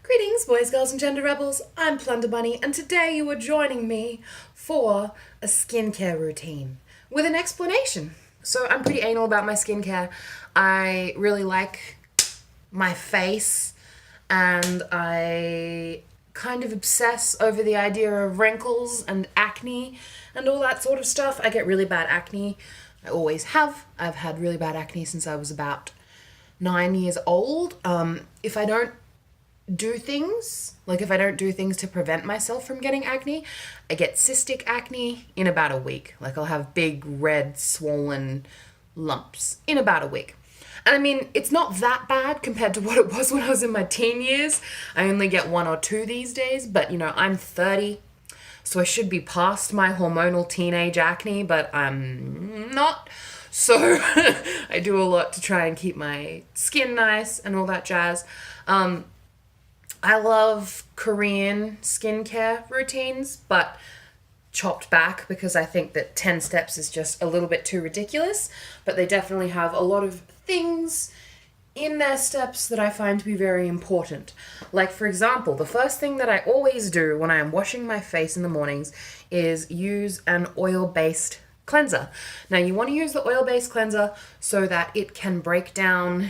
Greetings, boys, girls, and gender rebels. I'm Plunder Bunny, and today you are joining me for a skincare routine with an explanation. So, I'm pretty anal about my skincare. I really like my face, and I kind of obsess over the idea of wrinkles and acne and all that sort of stuff. I get really bad acne. I always have. I've had really bad acne since I was about 9 years old. If I don't do things, like if I don't do things to prevent myself from getting acne, I get cystic acne in about a week. Like I'll have big red swollen lumps in about a week. And I mean, it's not that bad compared to what it was when I was in my teen years. I only get one or two these days, but you know, I'm 30, so I should be past my hormonal teenage acne, but I'm not. So I do a lot to try and keep my skin nice and all that jazz. I love Korean skincare routines, but chopped back because I think that 10 steps is just a little bit too ridiculous. But they definitely have a lot of things in their steps that I find to be very important. Like, for example, the first thing that I always do when I am washing my face in the mornings is use an oil-based cleanser. Now, you want to use the oil-based cleanser so that it can break down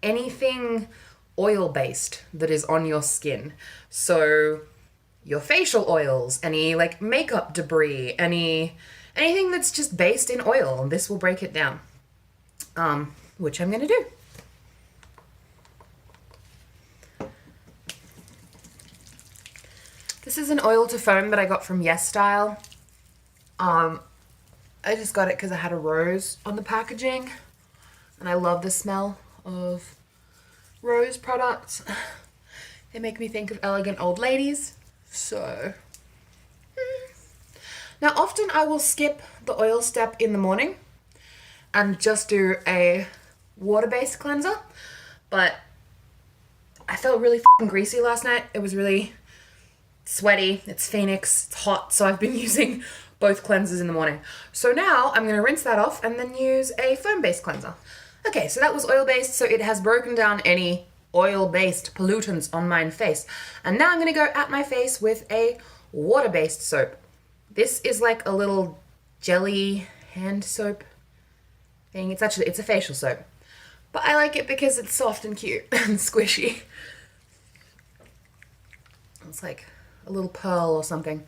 anything oil-based that is on your skin. So your facial oils, any like makeup debris, anything that's just based in oil, this will break it down. Which I'm gonna do. This is an oil to foam that I got from YesStyle. I just got it because I had a rose on the packaging, and I love the smell of rose products. They make me think of elegant old ladies. So now often I will skip the oil step in the morning and just do a water-based cleanser, but I felt really fucking greasy last night. It was really sweaty. It's Phoenix, it's hot, so I've been using both cleansers in the morning. So now I'm going to rinse that off and then use a foam-based cleanser. Okay, so that was oil-based, so it has broken down any oil-based pollutants on my face. And now I'm gonna go at my face with a water-based soap. This is like a little jelly hand soap thing. It's a facial soap. But I like it because it's soft and cute and squishy. It's like a little pearl or something.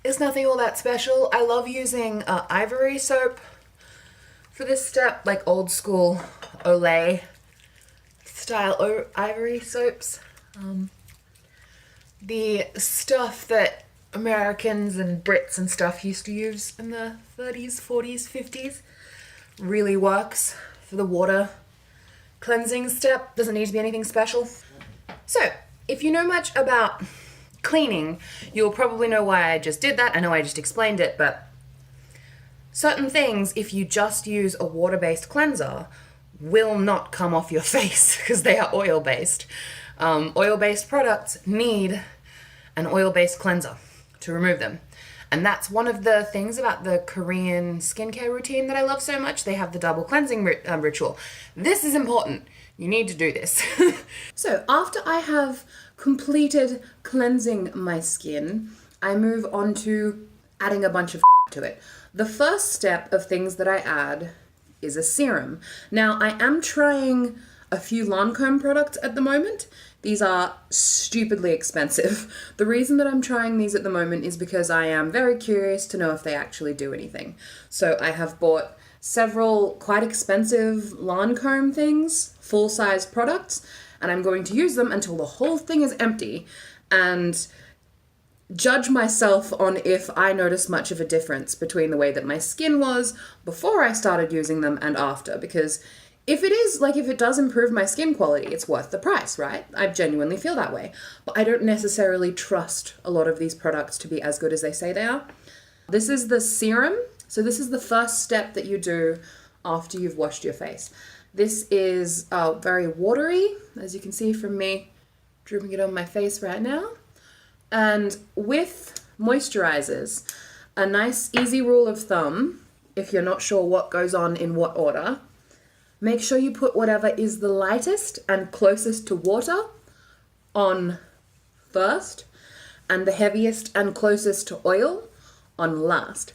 It's nothing all that special. I love using Ivory soap for this step, like old school Olay style Ivory soaps. The stuff that Americans and Brits and stuff used to use in the 30s, 40s, 50s really works for the water cleansing step. Doesn't need to be anything special. So, if you know much about cleaning, you'll probably know why I just did that. I know I just explained it, but certain things, if you just use a water-based cleanser, will not come off your face because they are oil-based. Oil-based products need an oil-based cleanser to remove them. And that's one of the things about the Korean skincare routine that I love so much. They have the double cleansing ritual. This is important. You need to do this. So after I have completed cleansing my skin, I move on to adding a bunch of to it. The first step of things that I add is a serum. Now, I am trying a few Lancome products at the moment. These are stupidly expensive. The reason that I'm trying these at the moment is because I am very curious to know if they actually do anything. So I have bought several quite expensive Lancome things, full-size products, and I'm going to use them until the whole thing is empty and judge myself on if I notice much of a difference between the way that my skin was before I started using them and after, because if it does improve my skin quality, it's worth the price, right? I genuinely feel that way. But I don't necessarily trust a lot of these products to be as good as they say they are. This is the serum. So this is the first step that you do after you've washed your face. This is very watery, as you can see from me dripping it on my face right now. And with moisturizers, a nice easy rule of thumb, if you're not sure what goes on in what order, make sure you put whatever is the lightest and closest to water on first, and the heaviest and closest to oil on last.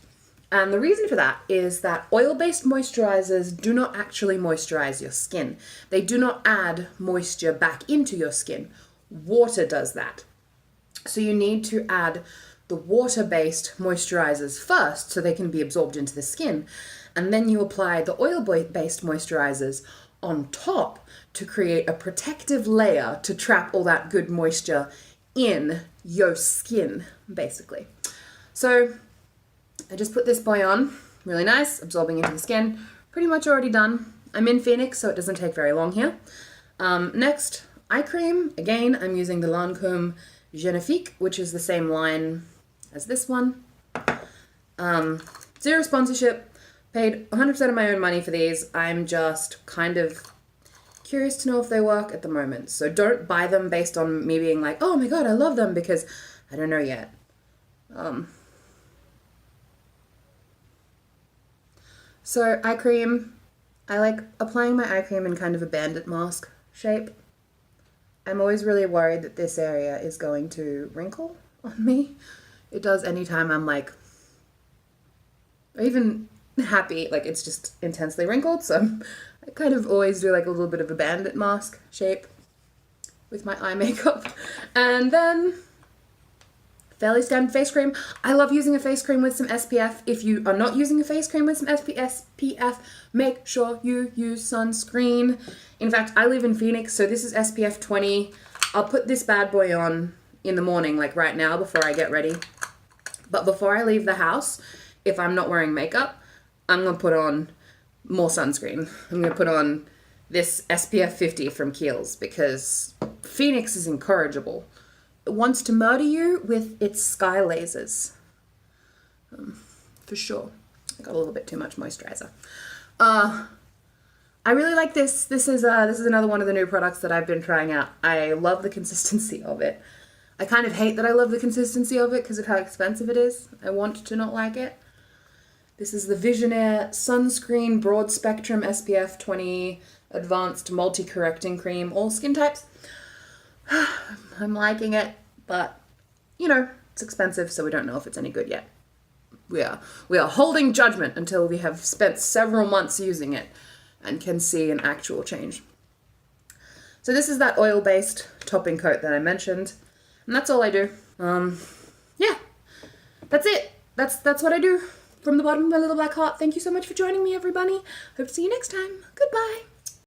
And the reason for that is that oil-based moisturizers do not actually moisturize your skin. They do not add moisture back into your skin. Water does that. So you need to add the water-based moisturizers first so they can be absorbed into the skin. And then you apply the oil-based moisturizers on top to create a protective layer to trap all that good moisture in your skin, basically. So I just put this boy on, really nice, absorbing into the skin, pretty much already done. I'm in Phoenix, so it doesn't take very long here. Next, eye cream. Again, I'm using the Lancome Genifique, which is the same line as this one. Zero sponsorship, paid 100% of my own money for these. I'm just kind of curious to know if they work at the moment. So don't buy them based on me being like, oh my god, I love them, because I don't know yet. So eye cream, I like applying my eye cream in kind of a bandit mask shape. I'm always really worried that this area is going to wrinkle on me. It does anytime I'm like, or even happy, like it's just intensely wrinkled. So I kind of always do like a little bit of a bandit mask shape with my eye makeup. And then fairly standard face cream. I love using a face cream with some SPF. If you are not using a face cream with some SPF, make sure you use sunscreen. In fact, I live in Phoenix, so this is SPF 20. I'll put this bad boy on in the morning, like right now before I get ready. But before I leave the house, if I'm not wearing makeup, I'm gonna put on more sunscreen. I'm gonna put on this SPF 50 from Kiehl's because Phoenix is incorrigible. It wants to murder you with its sky lasers. For sure. I got a little bit too much moisturizer. I really like this. This is another one of the new products that I've been trying out. I love the consistency of it. I kind of hate that I love the consistency of it because of how expensive it is. I want to not like it. This is the Visionaire Sunscreen Broad Spectrum SPF 20 Advanced Multi-Correcting Cream, all skin types. I'm liking it, but, you know, it's expensive, so we don't know if it's any good yet. We are holding judgment until we have spent several months using it and can see an actual change. So this is that oil-based topping coat that I mentioned, and that's all I do. Yeah, that's it. That's what I do from the bottom of my little black heart. Thank you so much for joining me, everybody. Hope to see you next time. Goodbye.